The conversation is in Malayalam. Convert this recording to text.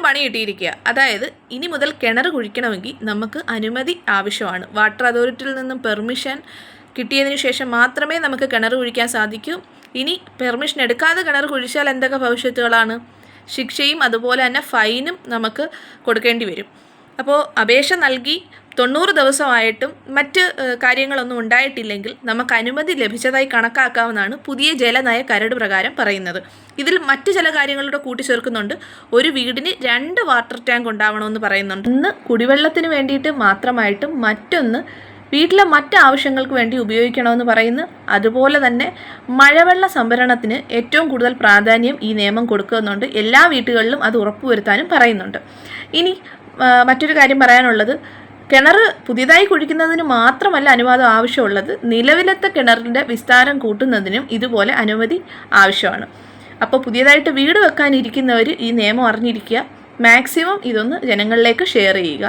പണി കിട്ടിയിരിക്കുക. അതായത് ഇനി മുതൽ കിണർ കുഴിക്കണമെങ്കിൽ നമുക്ക് അനുമതി ആവശ്യമാണ്. വാട്ടർ അതോറിറ്റിയിൽ നിന്നും പെർമിഷൻ കിട്ടിയതിന് ശേഷം മാത്രമേ നമുക്ക് കിണർ കുഴിക്കാൻ സാധിക്കൂ. ഇനി പെർമിഷൻ എടുക്കാതെ കിണർ കുഴിച്ചാൽ എന്തൊക്കെ ഭവിഷ്യത്തുകളാണ്? ശിക്ഷയും അതുപോലെ തന്നെ ഫൈനും നമുക്ക് കൊടുക്കേണ്ടി വരും. അപ്പോൾ അപേക്ഷ നൽകി 90 ദിവസമായിട്ടും മറ്റ് കാര്യങ്ങളൊന്നും ഉണ്ടായിട്ടില്ലെങ്കിൽ നമുക്ക് അനുമതി ലഭിച്ചതായി കണക്കാക്കാമെന്നാണ് പുതിയ ജലനയ കരട് പ്രകാരം പറയുന്നത്. ഇതിൽ മറ്റ് ചില കാര്യങ്ങളുടെ കൂട്ടിച്ചേർക്കുന്നുണ്ട്. ഒരു വീടിന് 2 വാട്ടർ ടാങ്ക് ഉണ്ടാവണമെന്ന് പറയുന്നുണ്ട്. ഒന്ന് കുടിവെള്ളത്തിന് വേണ്ടിയിട്ട് മാത്രമായിട്ടും മറ്റൊന്ന് വീട്ടിലെ മറ്റ് ആവശ്യങ്ങൾക്ക് വേണ്ടി ഉപയോഗിക്കണമെന്ന് പറയുന്നു. അതുപോലെ തന്നെ മഴവെള്ള സംഭരണത്തിന് ഏറ്റവും കൂടുതൽ പ്രാധാന്യം ഈ നിയമം കൊടുക്കുന്നുണ്ട്. എല്ലാ വീടുകളിലും അത് ഉറപ്പുവരുത്താനും പറയുന്നുണ്ട്. ഇനി മറ്റൊരു കാര്യം പറയാനുള്ളത്, കിണർ പുതിയതായി കുഴിക്കുന്നതിന് മാത്രമല്ല അനുവാദം ആവശ്യമുള്ളത്, നിലവിലത്തെ കിണറിൻ്റെ വിസ്താരം കൂട്ടുന്നതിനും ഇതുപോലെ അനുമതി ആവശ്യമാണ്. അപ്പോൾ പുതിയതായിട്ട് വീട് വെക്കാനിരിക്കുന്നവർ ഈ നിയമം അറിഞ്ഞിരിക്കുക. മാക്സിമം ഇതൊന്ന് ജനങ്ങളിലേക്ക് ഷെയർ ചെയ്യുക.